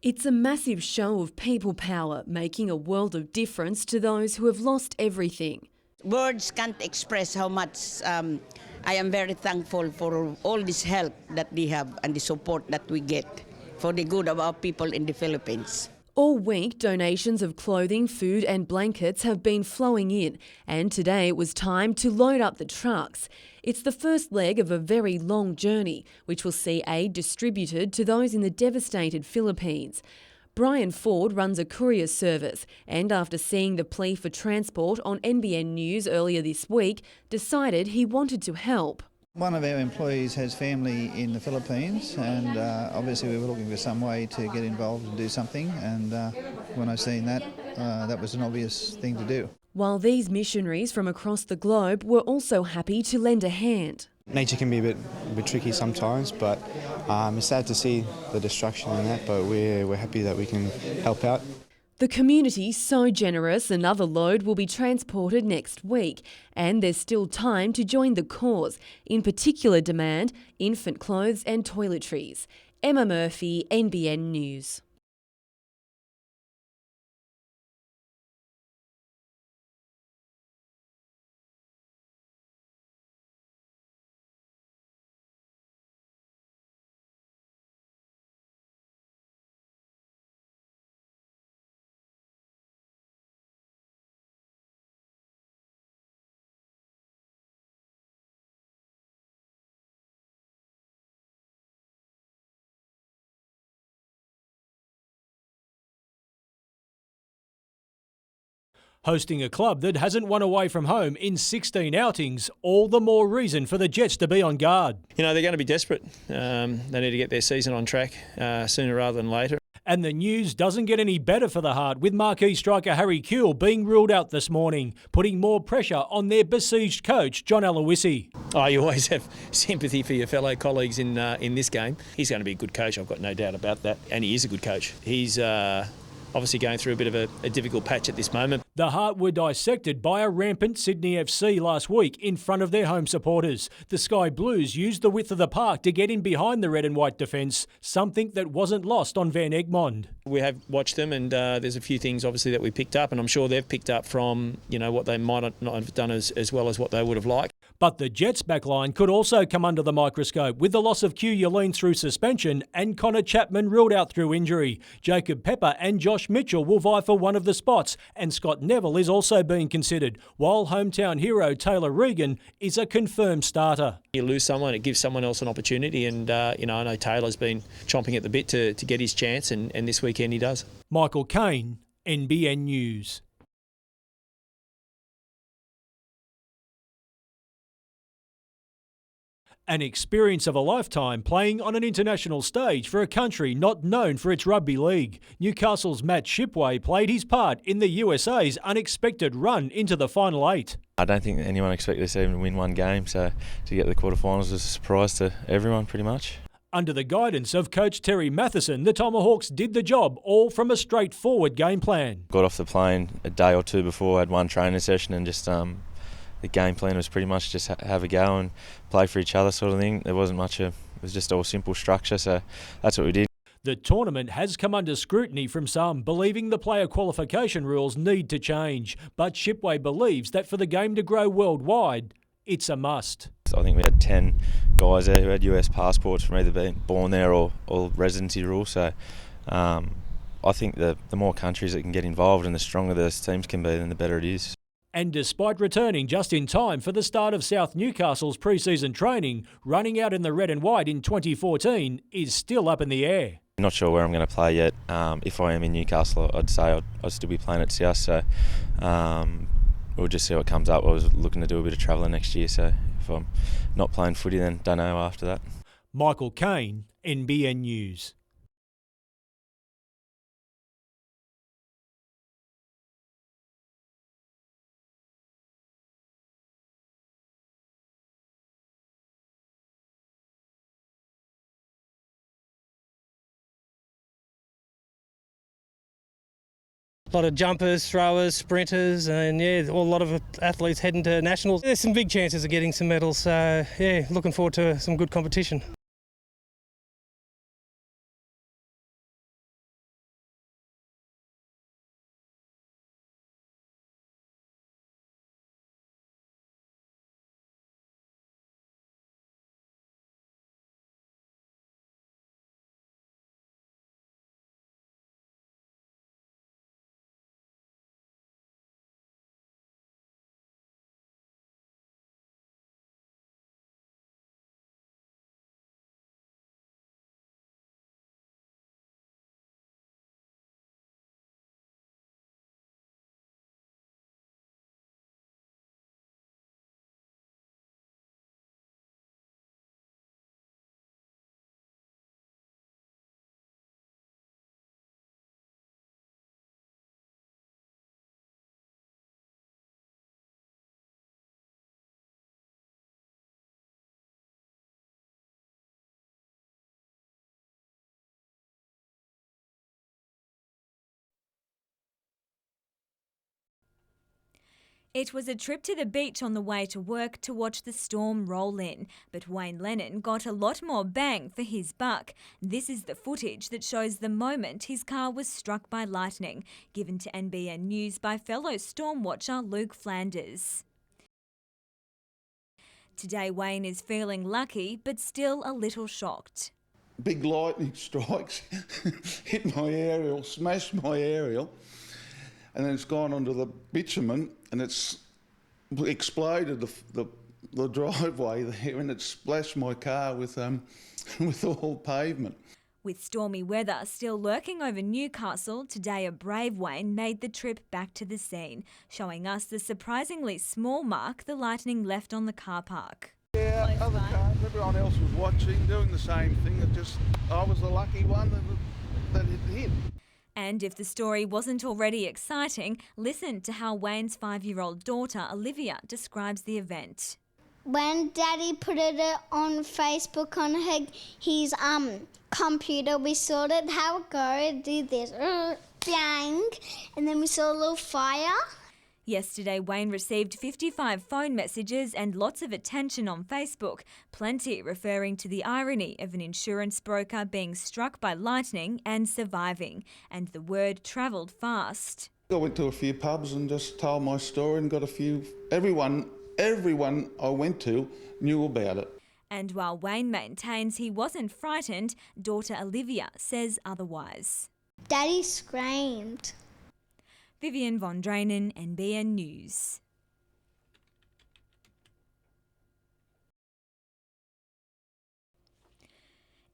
It's a massive show of people power, making a world of difference to those who have lost everything. Words can't express how much I am very thankful for all this help that we have and the support that we get for the good of our people in the Philippines. All week, donations of clothing, food and blankets have been flowing in, and today it was time to load up the trucks. It's the first leg of a very long journey, which will see aid distributed to those in the devastated Philippines. Brian Ford runs a courier service and, after seeing the plea for transport on NBN News earlier this week, decided he wanted to help. One of our employees has family in the Philippines, and obviously we were looking for some way to get involved and do something, and when I seen that, that was an obvious thing to do. While these missionaries from across the globe were also happy to lend a hand. Nature can be a bit tricky sometimes, but it's sad to see the destruction and that, but we're happy that we can help out. The community so generous, another load will be transported next week, and there's still time to join the cause. In particular demand, infant clothes and toiletries. Emma Murphy, NBN News. Hosting a club that hasn't won away from home in 16 outings, all the more reason for the Jets to be on guard. You know, they're going to be desperate. They need to get their season on track sooner rather than later. And the news doesn't get any better for the Heart, with marquee striker Harry Kewell being ruled out this morning, putting more pressure on their besieged coach, John Aloisi. Oh, you always have sympathy for your fellow colleagues in this game. He's going to be a good coach, I've got no doubt about that. And he is a good coach. He's obviously going through a bit of a difficult patch at this moment. The Heart were dissected by a rampant Sydney FC last week in front of their home supporters. The Sky Blues used the width of the park to get in behind the red and white defence, something that wasn't lost on Van Egmond. We have watched them, and there's a few things obviously that we picked up, and I'm sure they've picked up from what they might not have done as well as what they would have liked. But the Jets' backline could also come under the microscope with the loss of Q Yulene through suspension and Connor Chapman ruled out through injury. Jacob Pepper and Josh Mitchell will vie for one of the spots, and Scott Neville is also being considered, while hometown hero Taylor Regan is a confirmed starter. You lose someone, it gives someone else an opportunity, and I know Taylor's been chomping at the bit to get his chance, and this weekend he does. Michael Kane, NBN News. An experience of a lifetime playing on an international stage for a country not known for its rugby league. Newcastle's Matt Shipway played his part in the USA's unexpected run into the final 8. I don't think anyone expected us to even win one game, so to get the quarterfinals was a surprise to everyone pretty much. Under the guidance of coach Terry Matheson, the Tomahawks did the job, all from a straightforward game plan. Got off the plane a day or two before, had one training session, and just the game plan was pretty much just have a go and play for each other sort of thing. There wasn't much it was just all simple structure, so that's what we did. The tournament has come under scrutiny from some, believing the player qualification rules need to change. But Shipway believes that for the game to grow worldwide, it's a must. I think we had 10 guys there who had US passports from either being born there or residency rules, so I think the more countries that can get involved and the stronger those teams can be, then the better it is. And despite returning just in time for the start of South Newcastle's pre-season training, running out in the red and white in 2014 is still up in the air. Not sure where I'm going to play yet. If I am in Newcastle, I'd say I'd still be playing at South, so we'll just see what comes up. I was looking to do a bit of travelling next year, so if I'm not playing footy, then don't know after that. Michael Kane, NBN News. A lot of jumpers, throwers, sprinters, and a lot of athletes heading to nationals. There's some big chances of getting some medals, so looking forward to some good competition. It was a trip to the beach on the way to work to watch the storm roll in, but Wayne Lennon got a lot more bang for his buck. This is the footage that shows the moment his car was struck by lightning, given to NBN News by fellow storm watcher Luke Flanders. Today Wayne is feeling lucky, but still a little shocked. Big lightning strikes, hit my aerial, smashed my aerial, and then it's gone onto the bitumen and it's exploded the driveway there, and it splashed my car with all pavement. With stormy weather still lurking over Newcastle, today a brave Wayne made the trip back to the scene, showing us the surprisingly small mark the lightning left on the car park. Yeah, other cars, everyone else was watching, doing the same thing. I was the lucky one that it hit. And if the story wasn't already exciting, listen to how Wayne's 5-year-old daughter, Olivia, describes the event. When Daddy put it on Facebook on his computer, we saw it, how it go, it did this, bang, and then we saw a little fire. Yesterday, Wayne received 55 phone messages and lots of attention on Facebook, plenty referring to the irony of an insurance broker being struck by lightning and surviving, and the word travelled fast. I went to a few pubs and just told my story and got everyone I went to knew about it. And while Wayne maintains he wasn't frightened, daughter Olivia says otherwise. Daddy screamed. Vivian von Drainen, NBN News.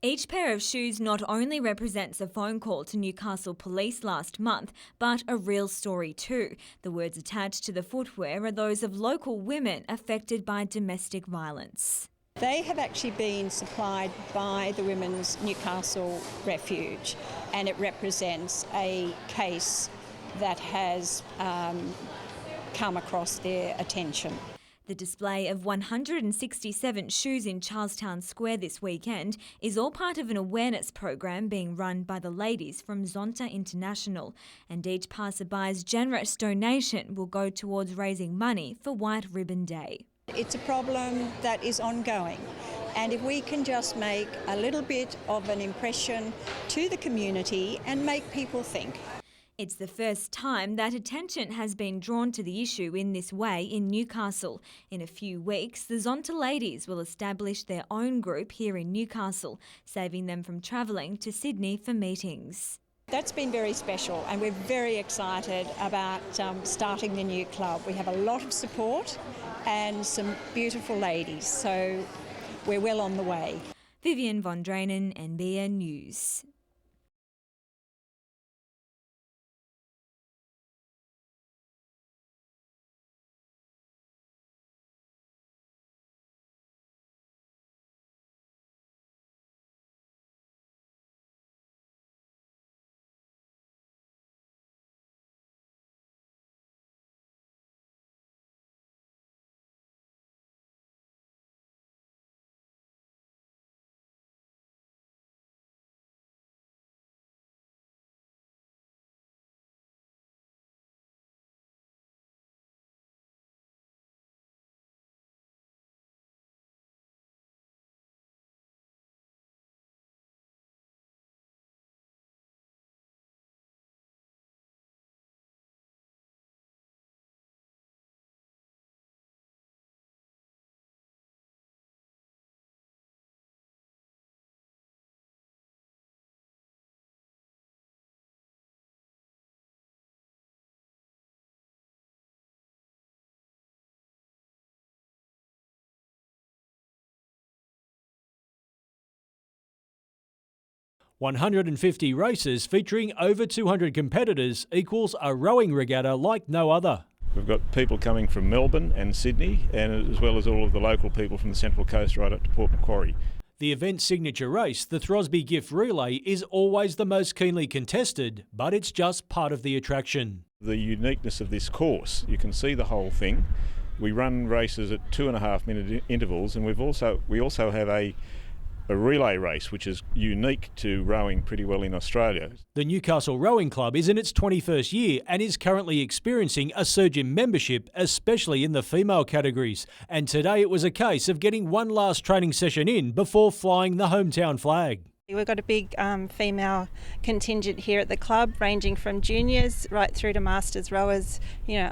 Each pair of shoes not only represents a phone call to Newcastle Police last month, but a real story too. The words attached to the footwear are those of local women affected by domestic violence. They have actually been supplied by the Women's Newcastle Refuge, and it represents a case that has come across their attention. The display of 167 shoes in Charlestown Square this weekend is all part of an awareness program being run by the ladies from Zonta International, and each passerby's generous donation will go towards raising money for White Ribbon Day. It's a problem that is ongoing, and if we can just make a little bit of an impression to the community and make people think. It's the first time that attention has been drawn to the issue in this way in Newcastle. In a few weeks, the Zonta ladies will establish their own group here in Newcastle, saving them from travelling to Sydney for meetings. That's been very special, and we're very excited about starting the new club. We have a lot of support and some beautiful ladies, so we're well on the way. Vivian von Drainen, NBN News. "150 races featuring over 200 competitors equals a rowing regatta like no other." We've got people coming from Melbourne and Sydney, and as well as all of the local people from the Central Coast right up to Port Macquarie. The event's signature race, the Throsby Gift Relay, is always the most keenly contested, but it's just part of the attraction. The uniqueness of this course, you can see the whole thing. We run races at 2.5 minute intervals, and we also have a a relay race, which is unique to rowing pretty well in Australia. The Newcastle Rowing Club is in its 21st year and is currently experiencing a surge in membership, especially in the female categories. And today it was a case of getting one last training session in before flying the hometown flag. We've got a big female contingent here at the club, ranging from juniors right through to masters rowers,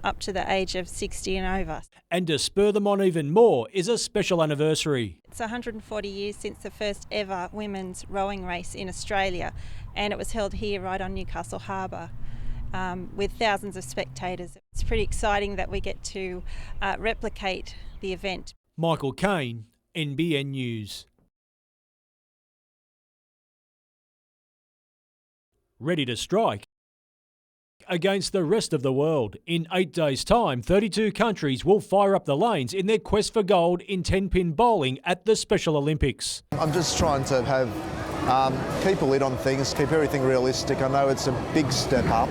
up to the age of 60 and over. And to spur them on even more is a special anniversary. It's 140 years since the first ever women's rowing race in Australia, and it was held here right on Newcastle Harbour with thousands of spectators. It's pretty exciting that we get to replicate the event. Michael Kane, NBN News. Ready to strike against the rest of the world. In 8 days' time, 32 countries will fire up the lanes in their quest for gold in 10-pin bowling at the Special Olympics. I'm just trying to have keep a lid on things, keep everything realistic. I know it's a big step up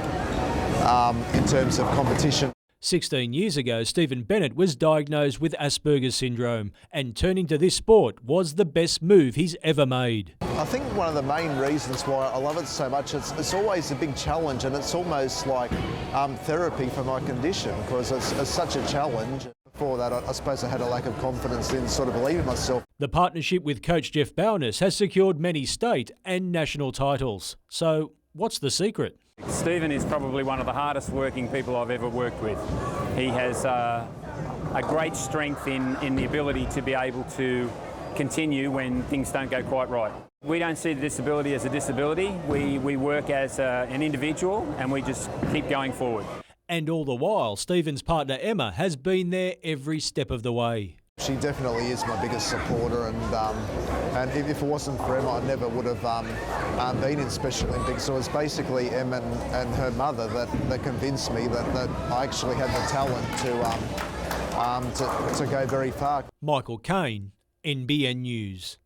in terms of competition. 16 years ago, Stephen Bennett was diagnosed with Asperger's syndrome, and turning to this sport was the best move he's ever made. I think one of the main reasons why I love it so much, it's always a big challenge, and it's almost like therapy for my condition, because it's such a challenge. Before that, I suppose I had a lack of confidence in sort of believing myself. The partnership with coach Jeff Bowness has secured many state and national titles. So what's the secret? Stephen is probably one of the hardest working people I've ever worked with. He has a great strength in the ability to be able to continue when things don't go quite right. We don't see the disability as a disability. We work as an individual, and we just keep going forward. And all the while, Stephen's partner Emma has been there every step of the way. She definitely is my biggest supporter, and if it wasn't for Emma, I never would have been in Special Olympics. So it's basically Emma and her mother that convinced me that I actually had the talent to go very far. Michael Kane, NBN News.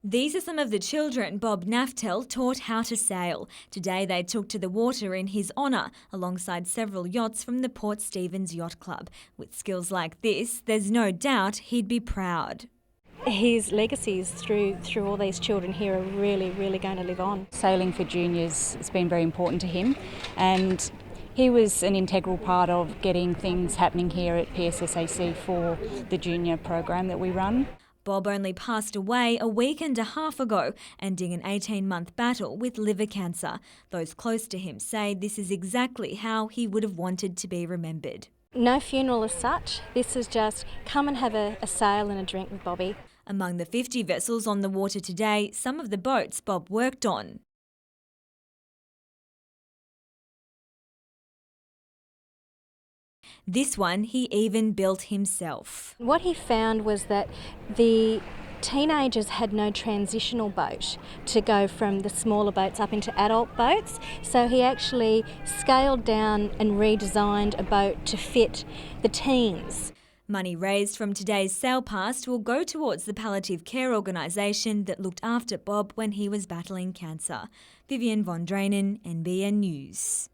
These are some of the children Bob Naftel taught how to sail. Today they took to the water in his honour, alongside several yachts from the Port Stephens Yacht Club. With skills like this, there's no doubt he'd be proud. His legacies through all these children here are really, really going to live on. Sailing for juniors has been very important to him, and he was an integral part of getting things happening here at PSSAC for the junior program that we run. Bob only passed away a week and a half ago, ending an 18-month battle with liver cancer. Those close to him say this is exactly how he would have wanted to be remembered. No funeral as such. This is just come and have a sail and a drink with Bobby. Among the 50 vessels on the water today, some of the boats Bob worked on. This one he even built himself. What he found was that the Teenagers had no transitional boat to go from the smaller boats up into adult boats, so he actually scaled down and redesigned a boat to fit the teens. Money raised from today's sale past will go towards the palliative care organisation that looked after Bob when he was battling cancer. Vivian von Drainen, NBN News.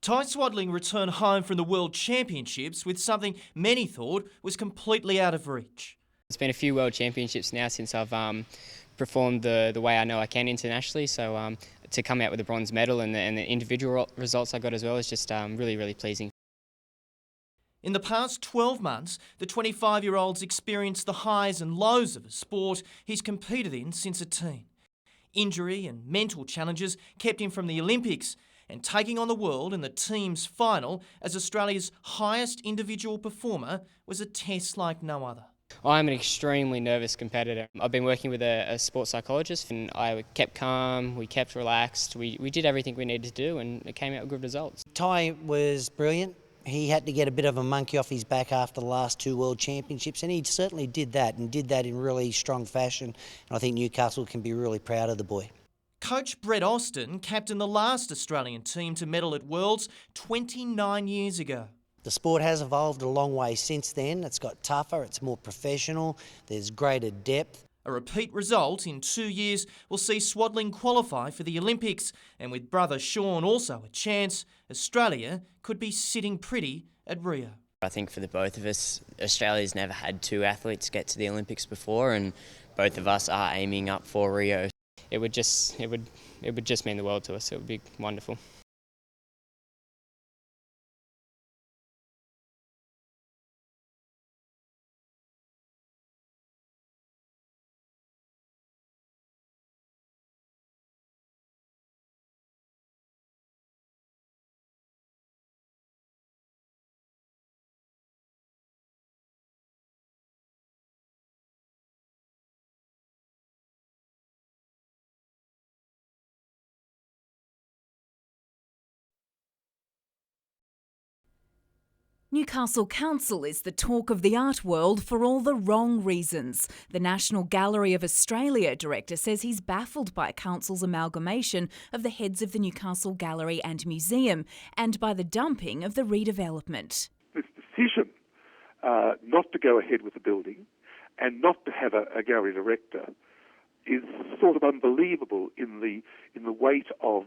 Ty Swadling returned home from the World Championships with something many thought was completely out of reach. It's been a few World Championships now since I've performed the way I know I can internationally, so to come out with a bronze medal and the individual results I got as well is just really, really pleasing. In the past 12 months, the 25-year-old's experienced the highs and lows of a sport he's competed in since a teen. Injury and mental challenges kept him from the Olympics, and taking on the world in the team's final as Australia's highest individual performer was a test like no other. I'm an extremely nervous competitor. I've been working with a sports psychologist and I kept calm, we kept relaxed, we did everything we needed to do and it came out with good results. Ty was brilliant. He had to get a bit of a monkey off his back after the last two World Championships, and he certainly did that, and did that in really strong fashion. And I think Newcastle can be really proud of the boy. Coach Brett Austin captained the last Australian team to medal at Worlds 29 years ago. The sport has evolved a long way since then. It's got tougher, it's more professional, there's greater depth. A repeat result in 2 years will see Swadling qualify for the Olympics, and with brother Sean also a chance, Australia could be sitting pretty at Rio. I think for the both of us, Australia's never had two athletes get to the Olympics before, and both of us are aiming up for Rio. It would just mean the world to us. It would be wonderful. Newcastle Council is the talk of the art world for all the wrong reasons. The National Gallery of Australia director says he's baffled by Council's amalgamation of the heads of the Newcastle Gallery and Museum and by the dumping of the redevelopment. This decision not to go ahead with the building and not to have a gallery director is sort of unbelievable in the weight of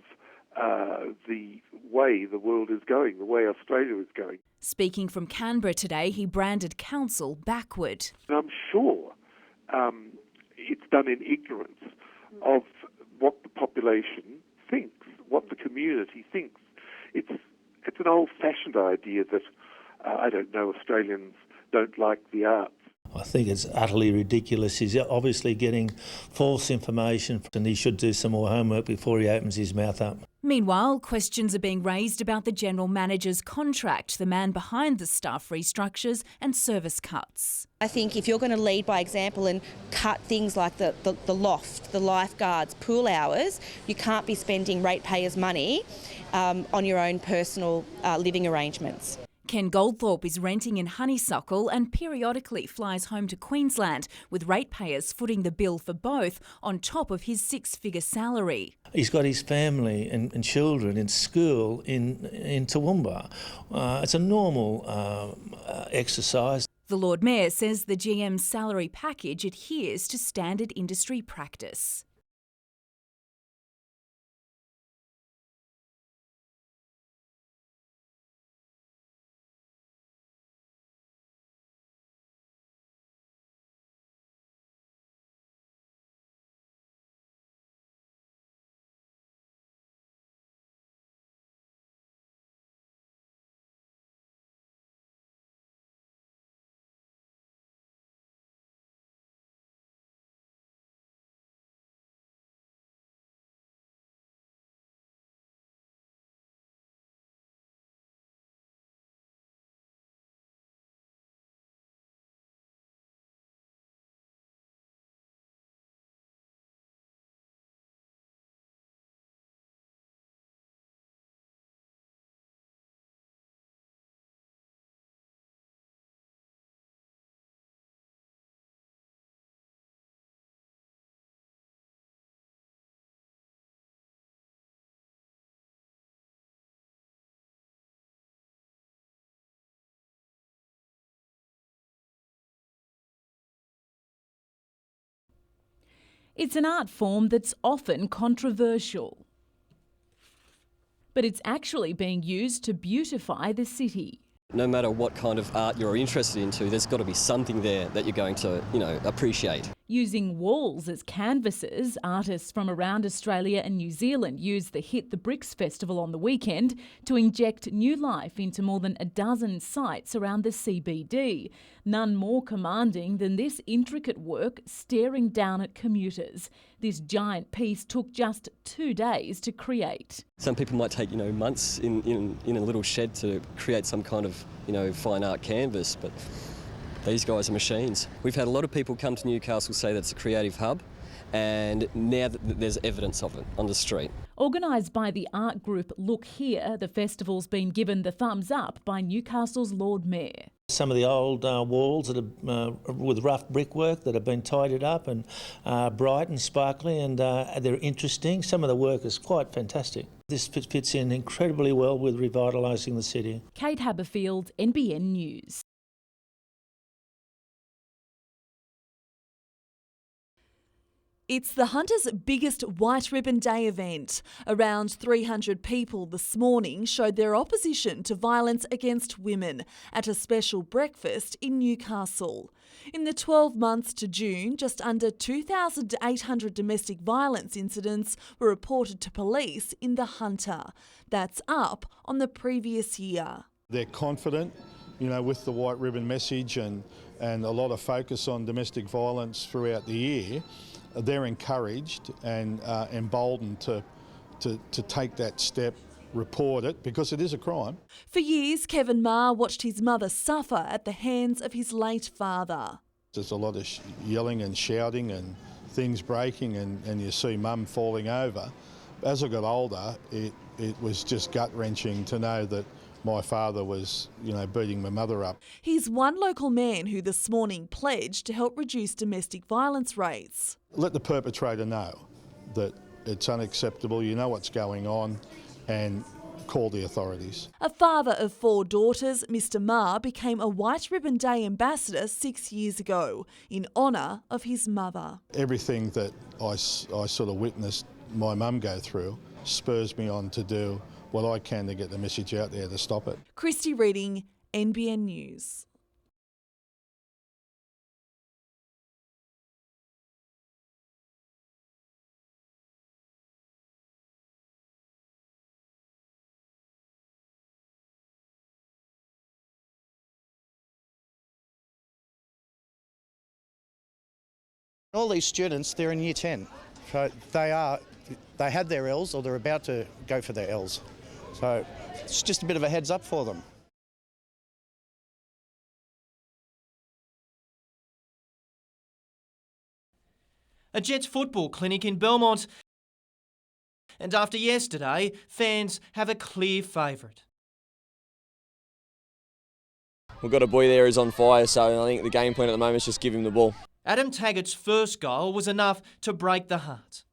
the way the world is going, the way Australia is going. Speaking from Canberra today, he branded Council backward. And I'm sure it's done in ignorance of what the population thinks, what the community thinks. It's an old-fashioned idea that, I don't know, Australians don't like the arts. I think it's utterly ridiculous. He's obviously getting false information and he should do some more homework before he opens his mouth up. Meanwhile, questions are being raised about the General Manager's contract, the man behind the staff restructures and service cuts. I think if you're going to lead by example and cut things like the loft, the lifeguards, pool hours, you can't be spending ratepayers' money on your own personal living arrangements. Ken Goldthorpe is renting in Honeysuckle and periodically flies home to Queensland, with ratepayers footing the bill for both on top of his six-figure salary. He's got his family and children in school in Toowoomba. It's a normal exercise. The Lord Mayor says the GM's salary package adheres to standard industry practice. It's an art form that's often controversial, but it's actually being used to beautify the city. No matter what kind of art you're interested into, there's got to be something there that you're going to, appreciate. Using walls as canvases, artists from around Australia and New Zealand used the Hit the Bricks festival on the weekend to inject new life into more than a dozen sites around the CBD. None more commanding than this intricate work staring down at commuters. This giant piece took just 2 days to create. Some people might take, months in a little shed to create some kind of, fine art canvas, but these guys are machines. We've had a lot of people come to Newcastle say that it's a creative hub, and now that there's evidence of it on the street. Organised by the art group Look Here, the festival's been given the thumbs up by Newcastle's Lord Mayor. Some of the old walls that are with rough brickwork that have been tidied up and bright and sparkly, and they're interesting. Some of the work is quite fantastic. This fits in incredibly well with revitalising the city. Kate Haberfield, NBN News. It's the Hunter's biggest White Ribbon Day event. Around 300 people this morning showed their opposition to violence against women at a special breakfast in Newcastle. In the 12 months to June, just under 2,800 domestic violence incidents were reported to police in the Hunter. That's up on the previous year. They're confident, with the White Ribbon message and a lot of focus on domestic violence throughout the year. They're encouraged and emboldened to take that step, report it, because it is a crime. For years, Kevin Ma watched his mother suffer at the hands of his late father. There's a lot of yelling and shouting and things breaking, and you see Mum falling over. As I got older, it was just gut-wrenching to know that my father was, beating my mother up. He's one local man who this morning pledged to help reduce domestic violence rates. Let the perpetrator know that it's unacceptable, you know what's going on, and call the authorities. A father of 4 daughters, Mr. Ma became a White Ribbon Day ambassador 6 years ago in honour of his mother. Everything that I sort of witnessed my mum go through spurs me on to do what I can to get the message out there to stop it. Christy Reading, NBN News. All these students, they're in Year 10. So they had their L's or they're about to go for their L's. So it's just a bit of a heads up for them. A Jets football clinic in Belmont. And after yesterday, fans have a clear favourite. We've got a boy there who's on fire, so I think the game plan at the moment is just give him the ball. Adam Taggart's first goal was enough to break the heart.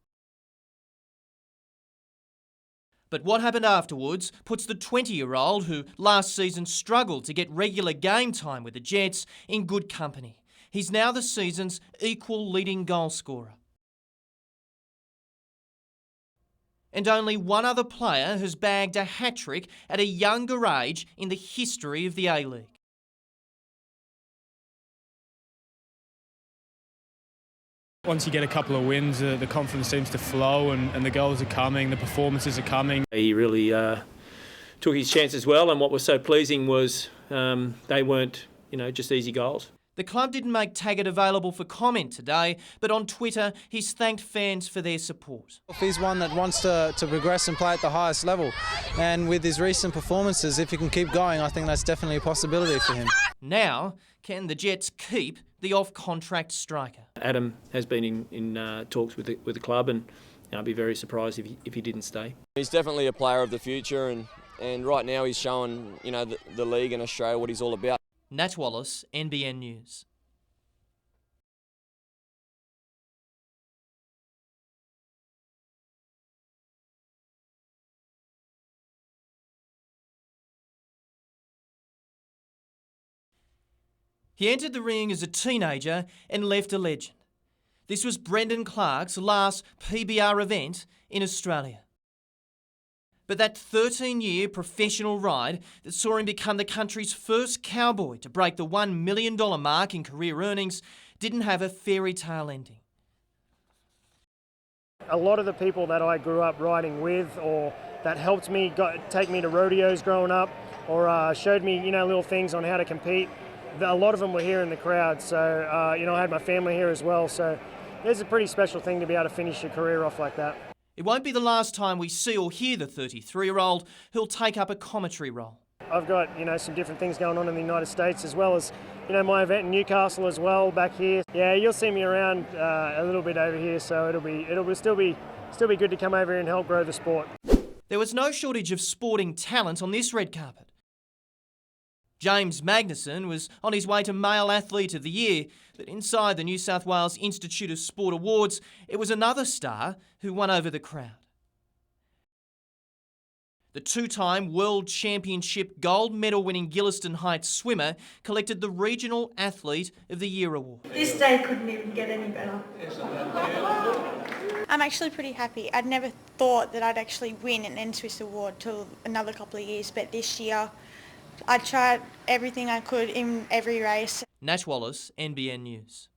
But what happened afterwards puts the 20-year-old, who last season struggled to get regular game time with the Jets, in good company. He's now the season's equal leading goal scorer. And only one other player has bagged a hat-trick at a younger age in the history of the A-League. Once you get a couple of wins, the confidence seems to flow and the goals are coming, the performances are coming. He really took his chances well, and what was so pleasing was they weren't, just easy goals. The club didn't make Taggart available for comment today, but on Twitter he's thanked fans for their support. He's one that wants to progress and play at the highest level, and with his recent performances, if he can keep going, I think that's definitely a possibility for him. Now, can the Jets keep the off-contract striker? Adam has been in talks with the club, and I'd be very surprised if he didn't stay. He's definitely a player of the future, and right now he's showing the league and Australia what he's all about. Nat Wallace, NBN News. He entered the ring as a teenager and left a legend. This was Brendan Clark's last PBR event in Australia. But that 13-year professional ride that saw him become the country's first cowboy to break the $1 million mark in career earnings didn't have a fairy tale ending. A lot of the people that I grew up riding with, or that helped me take me to rodeos growing up, or showed me, little things on how to compete, a lot of them were here in the crowd. So, I had my family here as well. So it's a pretty special thing to be able to finish your career off like that. It won't be the last time we see or hear the 33-year-old who'll take up a commentary role. I've got, some different things going on in the United States, as well as, my event in Newcastle as well back here. Yeah, you'll see me around a little bit over here, so it'll still be good to come over here and help grow the sport. There was no shortage of sporting talent on this red carpet. James Magnussen was on his way to Male Athlete of the Year, but inside the New South Wales Institute of Sport Awards, it was another star who won over the crowd. The two-time World Championship gold medal winning Gilliston Heights swimmer collected the Regional Athlete of the Year award. This day couldn't even get any better. I'm actually pretty happy. I'd never thought that I'd actually win an NSWIS award till another couple of years, but this year I tried everything I could in every race. Nat Wallace, NBN News.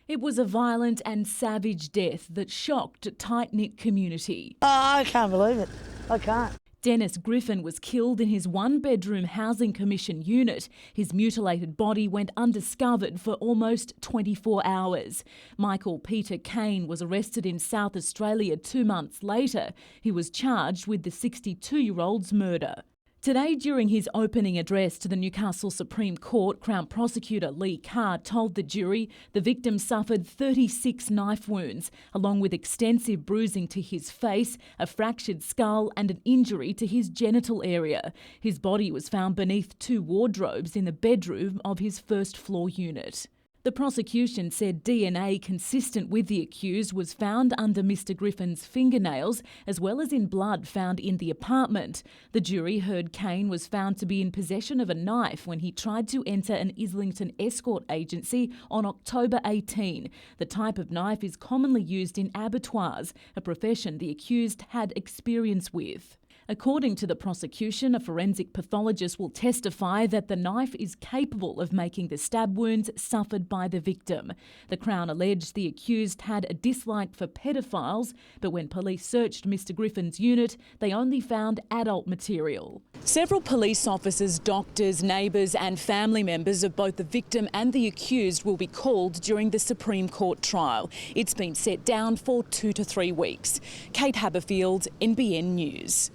It was a violent and savage death that shocked a tight-knit community. Oh, I can't believe it. I can't. Dennis Griffin was killed in his one-bedroom Housing Commission unit. His mutilated body went undiscovered for almost 24 hours. Michael Peter Kane was arrested in South Australia 2 months later. He was charged with the 62-year-old's murder. Today, during his opening address to the Newcastle Supreme Court, Crown Prosecutor Lee Carr told the jury the victim suffered 36 knife wounds, along with extensive bruising to his face, a fractured skull and an injury to his genital area. His body was found beneath 2 wardrobes in the bedroom of his first-floor unit. The prosecution said DNA consistent with the accused was found under Mr Griffin's fingernails, as well as in blood found in the apartment. The jury heard Kane was found to be in possession of a knife when he tried to enter an Islington escort agency on October 18. The type of knife is commonly used in abattoirs, a profession the accused had experience with. According to the prosecution, a forensic pathologist will testify that the knife is capable of making the stab wounds suffered by the victim. The Crown alleged the accused had a dislike for pedophiles, but when police searched Mr Griffin's unit, they only found adult material. Several police officers, doctors, neighbours and family members of both the victim and the accused will be called during the Supreme Court trial. It's been set down for 2 to 3 weeks. Kate Haberfield, NBN News.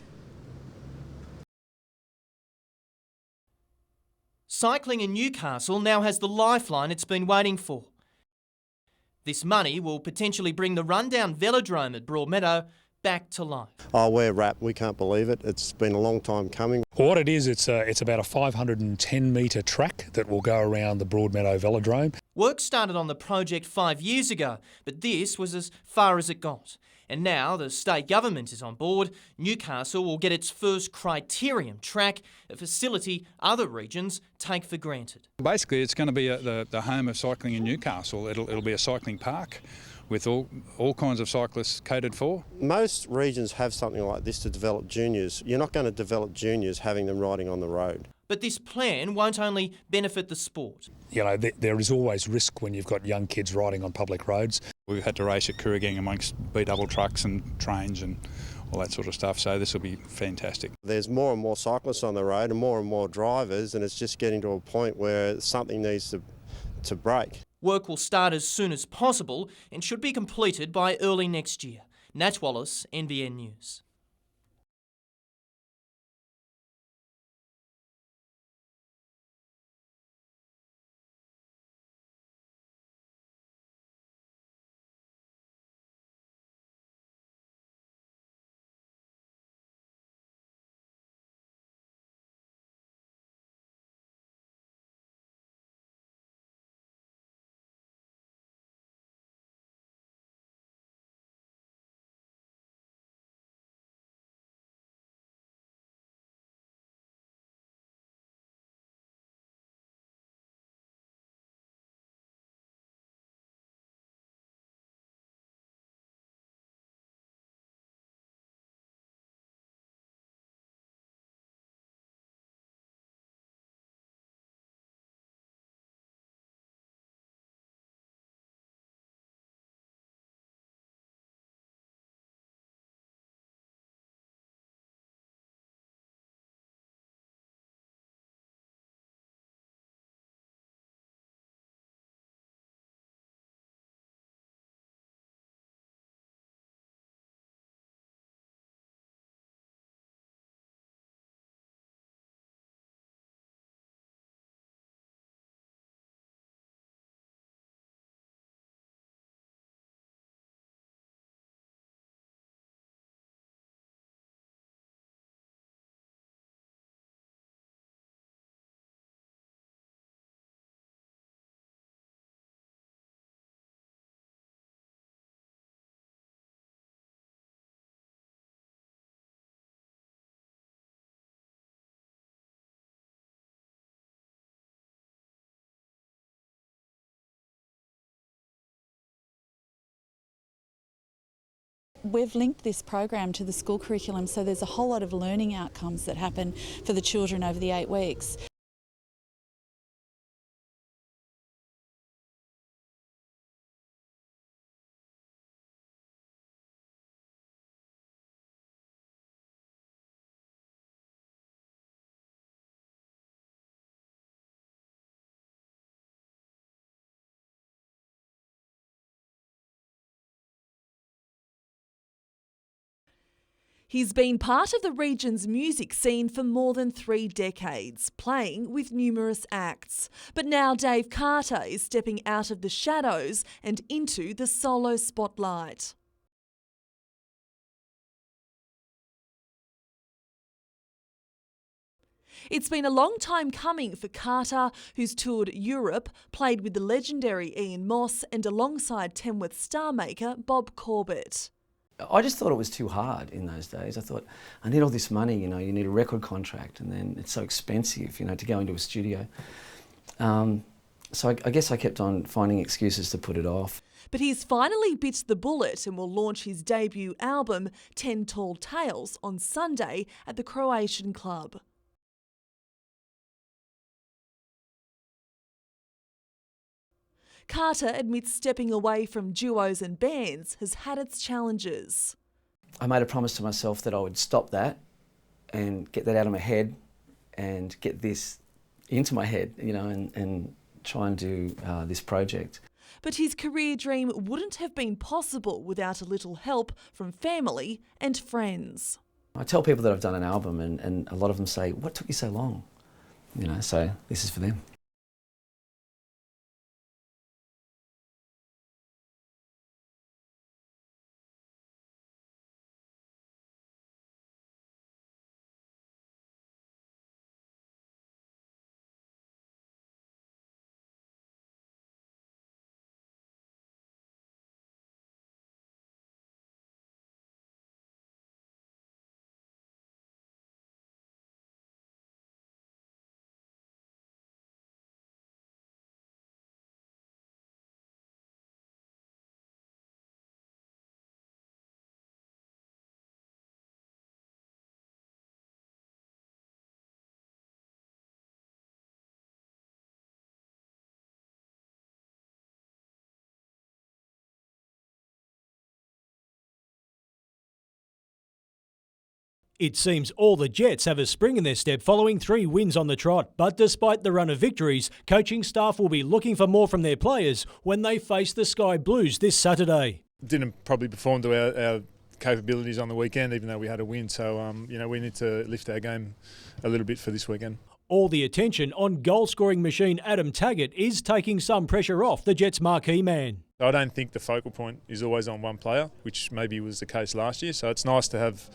Cycling in Newcastle now has the lifeline it's been waiting for. This money will potentially bring the rundown velodrome at Broadmeadow back to life. Oh, we're wrapped. We can't believe it. It's been a long time coming. What it is, it's about a 510-metre track that will go around the Broadmeadow velodrome. Work started on the project 5 years ago, but this was as far as it got. And now the state government is on board. Newcastle will get its first criterium track, a facility other regions take for granted. Basically, it's going to be the home of cycling in Newcastle. It'll be a cycling park with all kinds of cyclists catered for. Most regions have something like this to develop juniors. You're not going to develop juniors having them riding on the road. But this plan won't only benefit the sport. You know, there is always risk when you've got young kids riding on public roads. We've had to race at Kooragang amongst B-double trucks and trains and all that sort of stuff, so this will be fantastic. There's more and more cyclists on the road and more drivers, and it's just getting to a point where something needs to break. Work will start as soon as possible and should be completed by early next year. Nat Wallace, NBN News. We've linked this program to the school curriculum, so there's a whole lot of learning outcomes that happen for the children over the 8 weeks. He's been part of the region's music scene for more than 3 decades, playing with numerous acts. But now Dave Carter is stepping out of the shadows and into the solo spotlight. It's been a long time coming for Carter, who's toured Europe, played with the legendary Ian Moss and alongside Tamworth star maker Bob Corbett. I just thought it was too hard in those days. I thought, I need all this money, you need a record contract, and then it's so expensive, to go into a studio. So I guess I kept on finding excuses to put it off. But he's finally bit the bullet and will launch his debut album, 10 Tall Tales, on Sunday at the Croatian Club. Carter admits stepping away from duos and bands has had its challenges. I made a promise to myself that I would stop that and get that out of my head and get this into my head, and try and do this project. But his career dream wouldn't have been possible without a little help from family and friends. I tell people that I've done an album and a lot of them say, "What took you so long?" So this is for them. It seems all the Jets have a spring in their step following 3 wins on the trot, but despite the run of victories, coaching staff will be looking for more from their players when they face the Sky Blues this Saturday. Didn't probably perform to our capabilities on the weekend, even though we had a win, so we need to lift our game a little bit for this weekend. All the attention on goal-scoring machine Adam Taggart is taking some pressure off the Jets' marquee man. I don't think the focal point is always on one player, which maybe was the case last year, so it's nice to have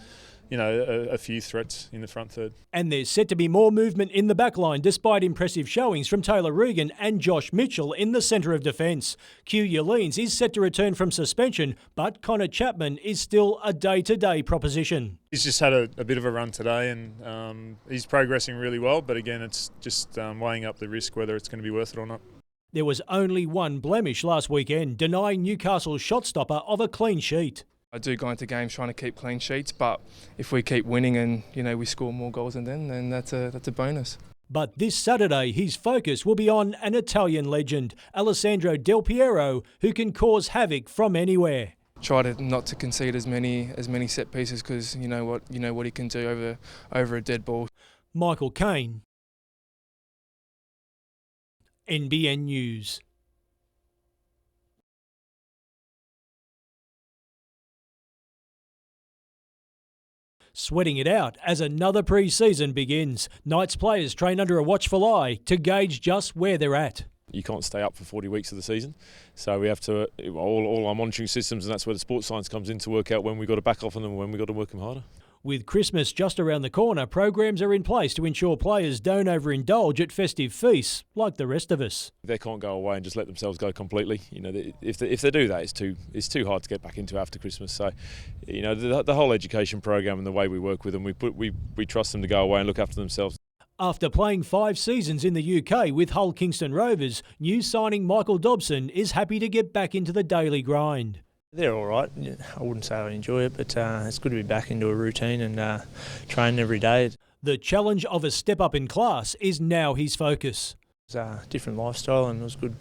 a few threats in the front third. And there's set to be more movement in the back line despite impressive showings from Taylor Regan and Josh Mitchell in the centre of defence. Q Yelines is set to return from suspension, but Connor Chapman is still a day-to-day proposition. He's just had a bit of a run today and he's progressing really well, but again it's just weighing up the risk whether it's going to be worth it or not. There was only one blemish last weekend, denying Newcastle's shot stopper of a clean sheet. I do go into games trying to keep clean sheets, but if we keep winning and we score more goals than them, then that's a bonus. But this Saturday, his focus will be on an Italian legend, Alessandro Del Piero, who can cause havoc from anywhere. Try to not to concede as many set pieces because you know what he can do over a dead ball. Michael Kane, NBN News. Sweating it out as another pre-season begins. Knights players train under a watchful eye to gauge just where they're at. You can't stay up for 40 weeks of the season, so we have to all our monitoring systems, and that's where the sports science comes in to work out when we've got to back off on them and when we've got to work them harder. With Christmas just around the corner, programs are in place to ensure players don't overindulge at festive feasts like the rest of us. They can't go away and just let themselves go completely. If they do that, it's too hard to get back into after Christmas. So, the whole education program and the way we work with them, we trust them to go away and look after themselves. After playing 5 seasons in the UK with Hull Kingston Rovers, new signing Michael Dobson is happy to get back into the daily grind. They're all right. I wouldn't say I enjoy it, but it's good to be back into a routine and training every day. The challenge of a step up in class is now his focus. It was a different lifestyle and it was good.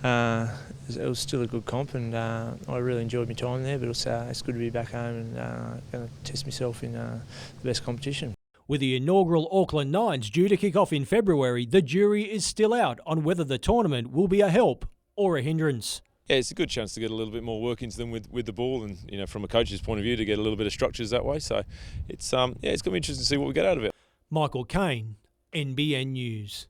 It was still a good comp and I really enjoyed my time there, but it's good to be back home and going to test myself in the best competition. With the inaugural Auckland Nines due to kick off in February, the jury is still out on whether the tournament will be a help or a hindrance. Yeah, it's a good chance to get a little bit more work into them with the ball, and from a coach's point of view, to get a little bit of structures that way. So it's going to be interesting to see what we get out of it. Michael Kane, NBN News.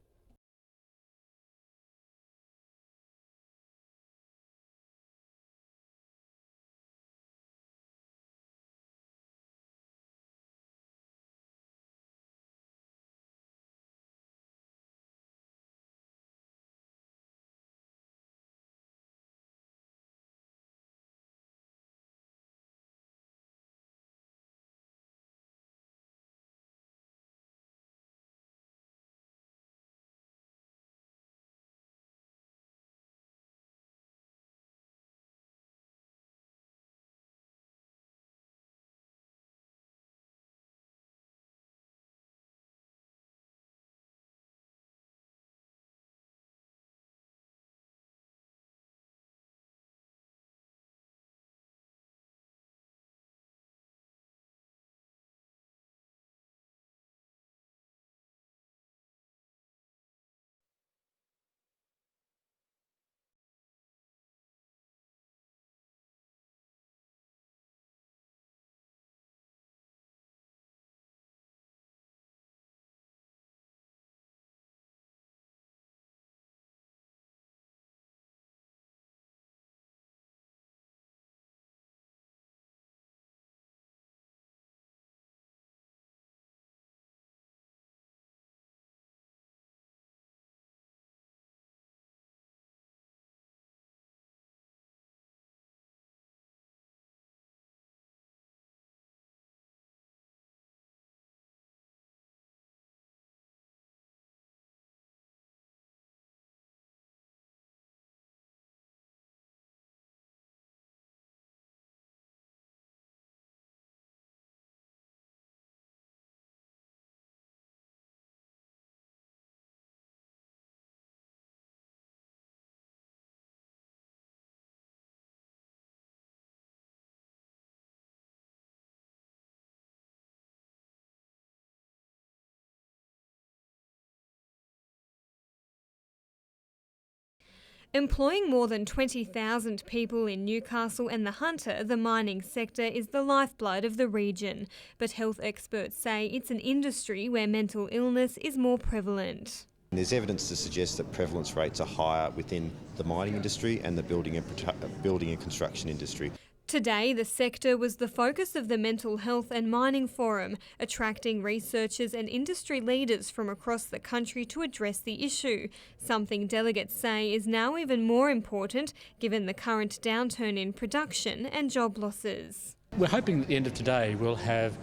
Employing more than 20,000 people in Newcastle and the Hunter, the mining sector is the lifeblood of the region. But health experts say it's an industry where mental illness is more prevalent. There's evidence to suggest that prevalence rates are higher within the mining industry and the building and construction industry. Today, the sector was the focus of the Mental Health and Mining Forum, attracting researchers and industry leaders from across the country to address the issue, something delegates say is now even more important given the current downturn in production and job losses. We're hoping at the end of today we'll have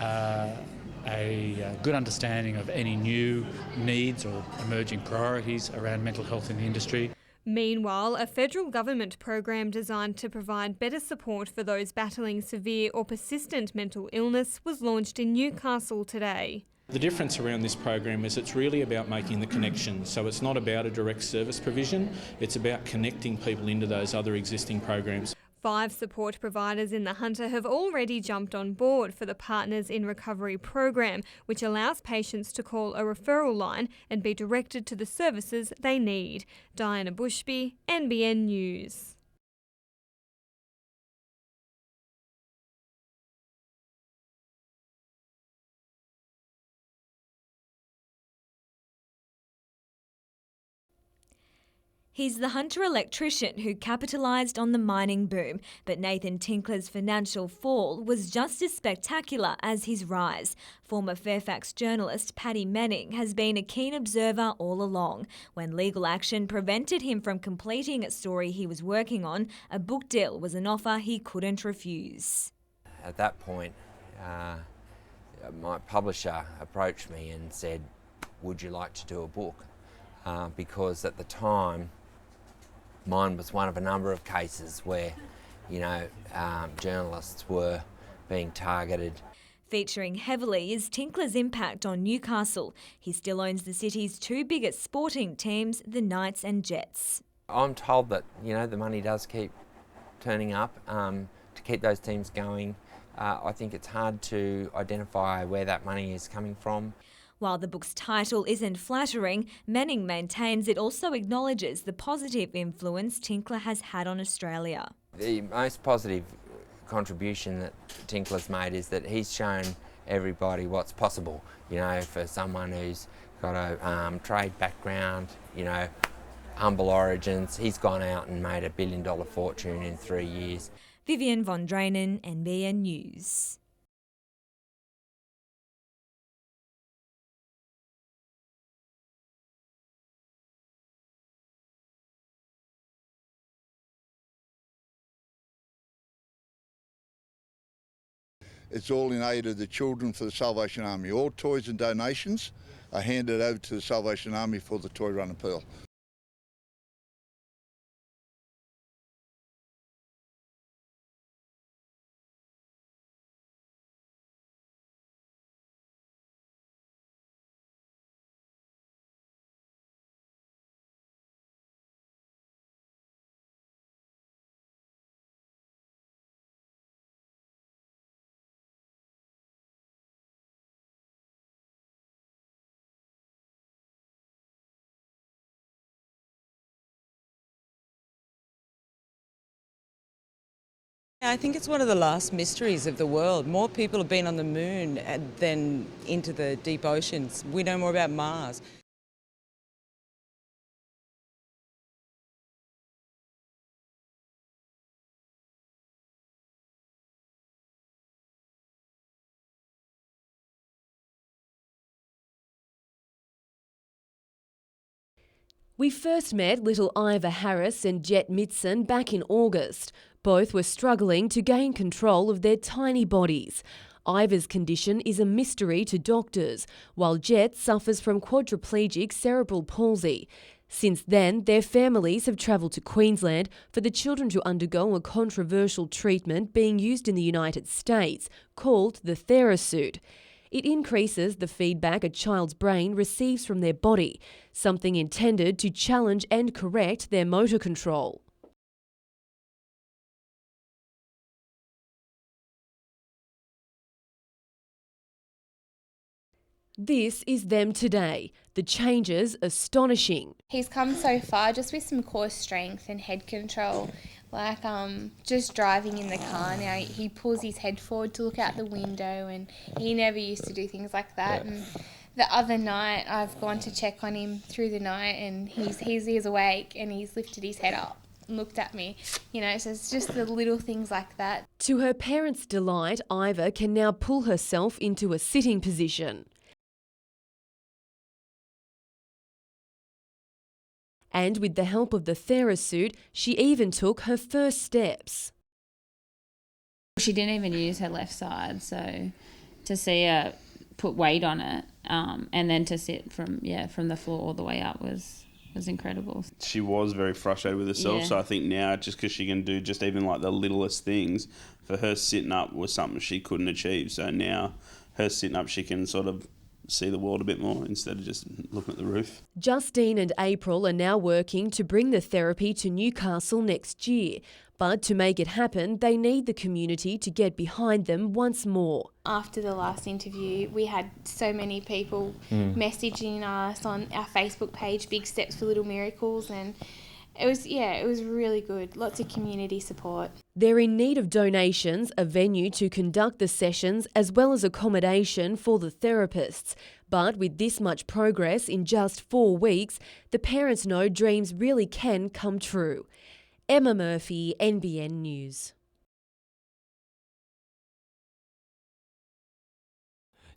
a good understanding of any new needs or emerging priorities around mental health in the industry. Meanwhile, a federal government program designed to provide better support for those battling severe or persistent mental illness was launched in Newcastle today. The difference around this program is it's really about making the connection. So it's not about a direct service provision, it's about connecting people into those other existing programs. 5 support providers in the Hunter have already jumped on board for the Partners in Recovery program, which allows patients to call a referral line and be directed to the services they need. Diana Bushby, NBN News. He's the Hunter electrician who capitalised on the mining boom, but Nathan Tinkler's financial fall was just as spectacular as his rise. Former Fairfax journalist Paddy Manning has been a keen observer all along. When legal action prevented him from completing a story he was working on, a book deal was an offer he couldn't refuse. At that point, my publisher approached me and said, "Would you like to do a book?" Because at the time, mine was one of a number of cases where, journalists were being targeted. Featuring heavily is Tinkler's impact on Newcastle. He still owns the city's 2 biggest sporting teams, the Knights and Jets. I'm told that, the money does keep turning up to keep those teams going. I think it's hard to identify where that money is coming from. While the book's title isn't flattering, Manning maintains it also acknowledges the positive influence Tinkler has had on Australia. The most positive contribution that Tinkler's made is that he's shown everybody what's possible, you know, for someone who's got a trade background, you know, humble origins. He's gone out and made $1 billion fortune in 3 years. Vivian von Drainen, NBN News. It's all in aid of the children for the Salvation Army. All toys and donations are handed over to the Salvation Army for the Toy Run Appeal. I think it's one of the last mysteries of the world. More people have been on the moon than into the deep oceans. We know more about Mars. We first met little Ivor Harris and Jet Mitson back in August. Both were struggling to gain control of their tiny bodies. Ivor's condition is a mystery to doctors, while Jet suffers from quadriplegic cerebral palsy. Since then, their families have travelled to Queensland for the children to undergo a controversial treatment being used in the United States, called the TheraSuit. It increases the feedback a child's brain receives from their body, something intended to challenge and correct their motor control. This is them today. The changes astonishing. He's come so far just with some core strength and head control. Like just driving in the car now, he pulls his head forward to look out the window, and he never used to do things like that. Yeah. And the other night, I've gone to check on him through the night, and he's awake, and he's lifted his head up and looked at me. You know, so it's just the little things like that. To her parents' delight, Ivor can now pull herself into a sitting position. And with the help of the TheraSuit, she even took her first steps. She didn't even use her left side, so to see her put weight on it and then to sit from the floor all the way up was incredible. She was very frustrated with herself, so I think now just because she can do just even like the littlest things, for her sitting up was something she couldn't achieve. So now her sitting up, she can sort of see the world a bit more instead of just looking at the roof. Justine and April are now working to bring the therapy to Newcastle next year. But to make it happen, they need the community to get behind them once more. After the last interview, we had so many people messaging us on our Facebook page, Big Steps for Little Miracles, and it was really good. Lots of community support. They're in need of donations, a venue to conduct the sessions, as well as accommodation for the therapists. But with this much progress in just 4 weeks, the parents know dreams really can come true. Emma Murphy, NBN News.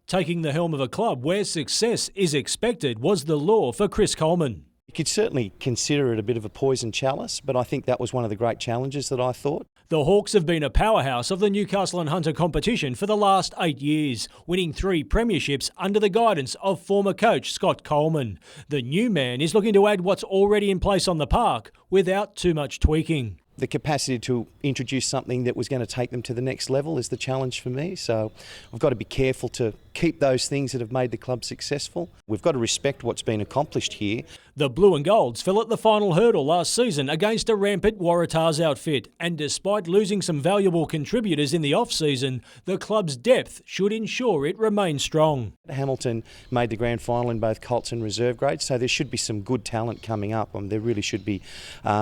Taking the helm of a club where success is expected was the law for Chris Coleman. You could certainly consider it a bit of a poison chalice, but I think that was one of the great challenges that I thought. The Hawks have been a powerhouse of the Newcastle and Hunter competition for the last 8 years, winning 3 premierships under the guidance of former coach Scott Coleman. The new man is looking to add what's already in place on the park without too much tweaking. the capacity to introduce something that was going to take them to the next level is the challenge for me. So I've got to be careful to keep those things that have made the club successful. We've got to respect what's been accomplished here. The Blue and Golds fell at the final hurdle last season against a rampant Waratahs outfit, and despite losing some valuable contributors in the off-season, the club's depth should ensure it remains strong. Hamilton made the grand final in both Colts and reserve grades, so there should be some good talent coming up. There really should be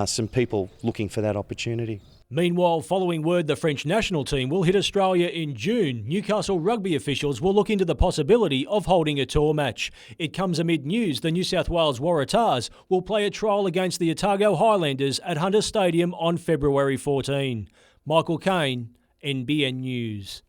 some people looking for that opportunity. Meanwhile, following word the French national team will hit Australia in June, Newcastle rugby officials will look into the possibility of holding a tour match. It comes amid news the New South Wales Waratahs will play a trial against the Otago Highlanders at Hunter Stadium on February 14. Michael Kane, NBN News.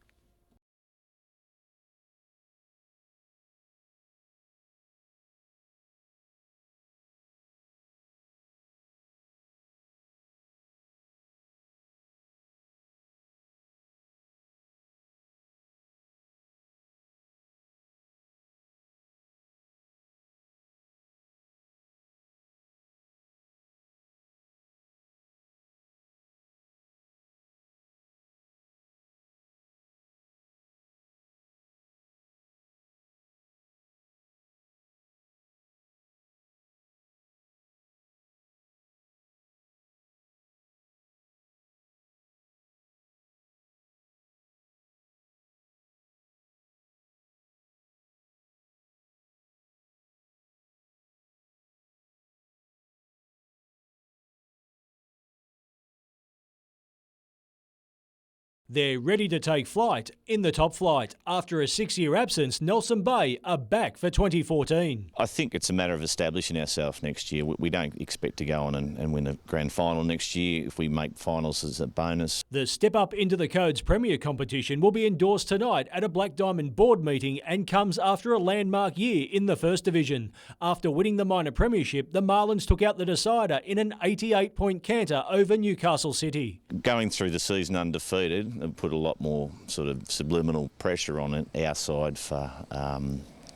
They're ready to take flight in the top flight. After a 6-year absence, Nelson Bay are back for 2014. I think it's a matter of establishing ourselves next year. We don't expect to go on and win a grand final next year. If we make finals as a bonus. The step up into the Codes Premier competition will be endorsed tonight at a Black Diamond board meeting and comes after a landmark year in the First Division. After winning the minor premiership, the Marlins took out the decider in an 88-point canter over Newcastle City. Going through the season undefeated, and put a lot more sort of subliminal pressure on it, our side, for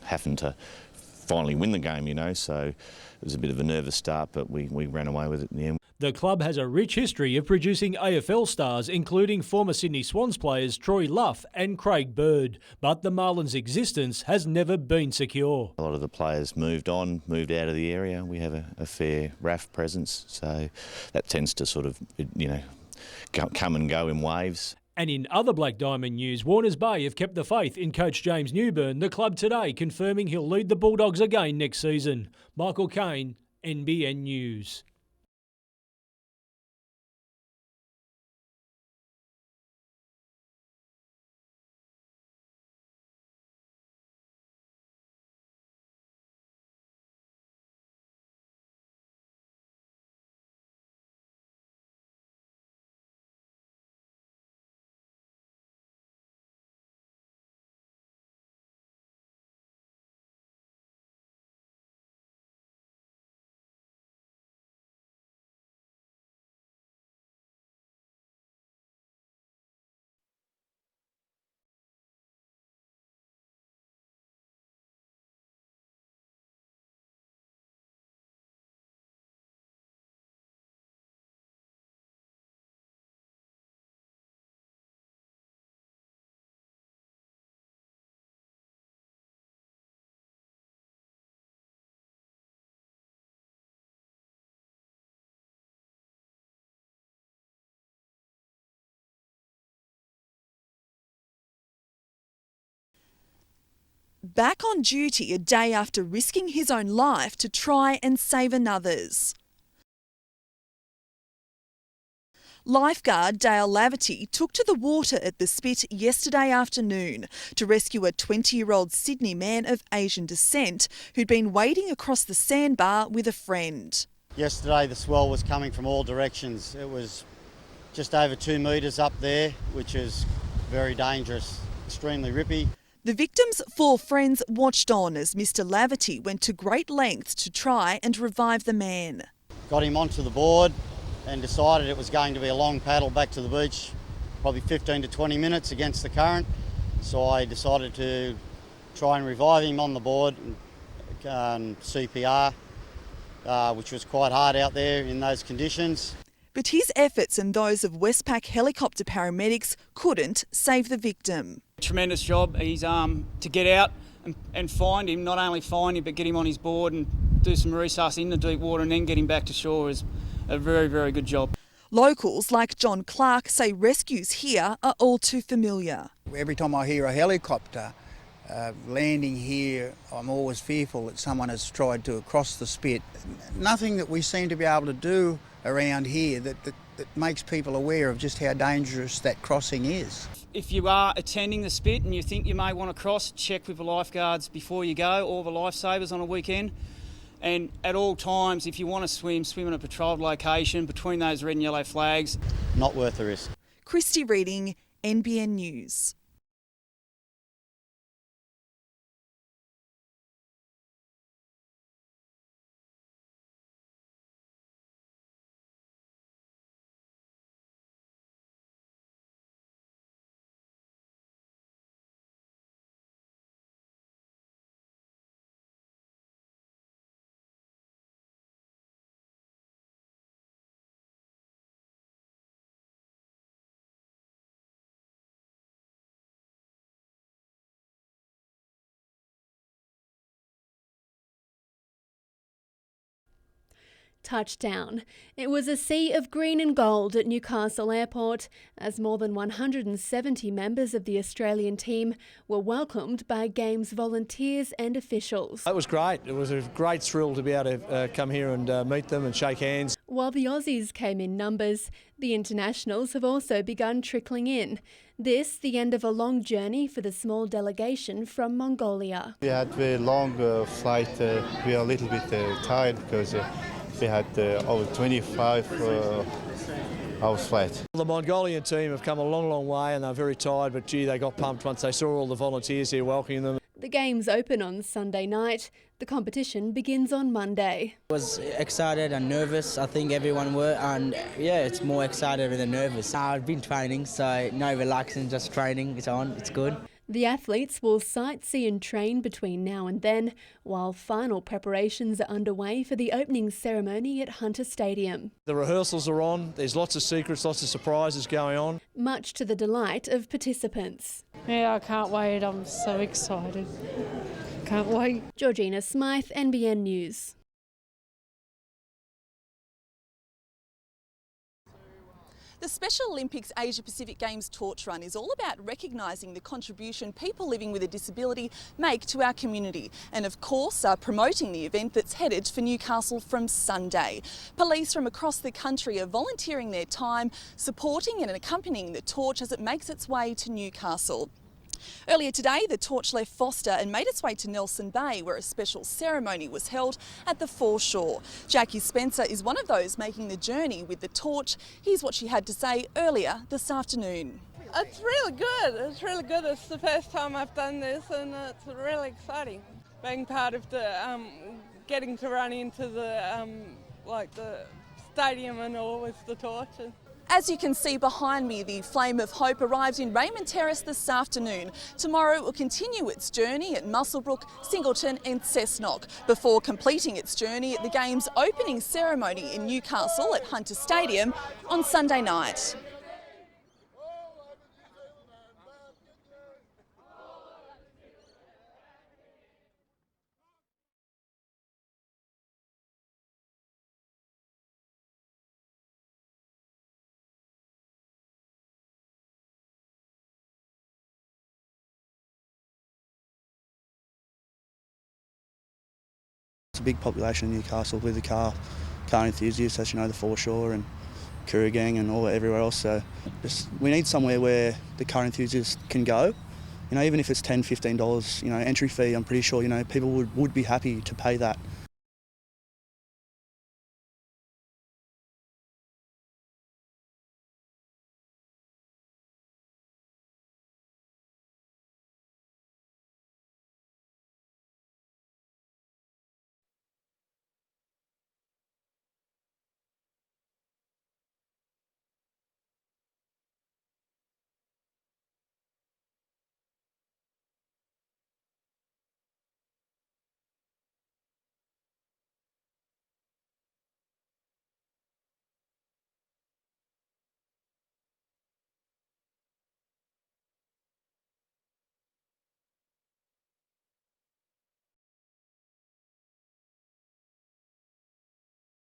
having to finally win the game, so it was a bit of a nervous start, but we ran away with it in the end. The club has a rich history of producing AFL stars, including former Sydney Swans players Troy Luff and Craig Bird, but the Marlins' existence has never been secure. A lot of the players moved out of the area. We have a fair RAF presence, so that tends to sort of, come and go in waves. And in other Black Diamond news, Warners Bay have kept the faith in coach James Newburn, the club today confirming he'll lead the Bulldogs again next season. Michael Kane, NBN News. Back on duty a day after risking his own life to try and save another's. Lifeguard Dale Laverty took to the water at the Spit yesterday afternoon to rescue a 20-year-old Sydney man of Asian descent who'd been wading across the sandbar with a friend. Yesterday the swell was coming from all directions. It was just over 2 metres up there, which is very dangerous, extremely rippy. The victim's 4 friends watched on as Mr Laverty went to great lengths to try and revive the man. Got him onto the board and decided it was going to be a long paddle back to the beach, probably 15 to 20 minutes against the current. So I decided to try and revive him on the board, CPR, which was quite hard out there in those conditions. But his efforts and those of Westpac helicopter paramedics couldn't save the victim. Tremendous job. He's to get out and find him, not only find him but get him on his board and do some resus in the deep water and then get him back to shore is a very, very good job. Locals like John Clark say rescues here are all too familiar. Every time I hear a helicopter landing here, I'm always fearful that someone has tried to cross the spit. Nothing that we seem to be able to do around here that makes people aware of just how dangerous that crossing is. If you are attending the spit and you think you may want to cross, check with the lifeguards before you go, or the lifesavers on a weekend. And at all times, if you want to swim in a patrolled location between those red and yellow flags. Not worth the risk. Christy Reading, NBN News. Touchdown. It was a sea of green and gold at Newcastle Airport as more than 170 members of the Australian team were welcomed by Games volunteers and officials. It was great. It was a great thrill to be able to come here and meet them and shake hands. While the Aussies came in numbers, the internationals have also begun trickling in. This, the end of a long journey for the small delegation from Mongolia. We had a long flight. We are a little bit tired because we had over 25 hours flight. The Mongolian team have come a long, long way and they're very tired, but gee, they got pumped once they saw all the volunteers here welcoming them. The Games open on Sunday night. The competition begins on Monday. I was excited and nervous. I think everyone were, and yeah, it's more excited than nervous. I've been training, so no relaxing, just training. It's on, it's good. The athletes will sightsee and train between now and then, while final preparations are underway for the opening ceremony at Hunter Stadium. The rehearsals are on. There's lots of secrets, lots of surprises going on. Much to the delight of participants. Yeah, I can't wait. I'm so excited. Can't wait. Georgina Smythe, NBN News. The Special Olympics Asia Pacific Games Torch Run is all about recognising the contribution people living with a disability make to our community and, of course, promoting the event that's headed for Newcastle from Sunday. Police from across the country are volunteering their time, supporting and accompanying the torch as it makes its way to Newcastle. Earlier today, the torch left Foster and made its way to Nelson Bay, where a special ceremony was held at the foreshore. Jackie Spencer is one of those making the journey with the torch. Here's what she had to say earlier this afternoon. It's really good. It's really good. It's the first time I've done this, and it's really exciting. Being part of the getting to run into the the stadium and all with the torch. As you can see behind me, the Flame of Hope arrived in Raymond Terrace this afternoon. Tomorrow it will continue its journey at Muswellbrook, Singleton and Cessnock before completing its journey at the Games opening ceremony in Newcastle at Hunter Stadium on Sunday night. It's a big population in Newcastle with the car enthusiasts, as you know, the foreshore and Kooragang and all everywhere else. So we need somewhere where the car enthusiasts can go. You know, even if it's $10, $15, entry fee, I'm pretty sure, people would be happy to pay that.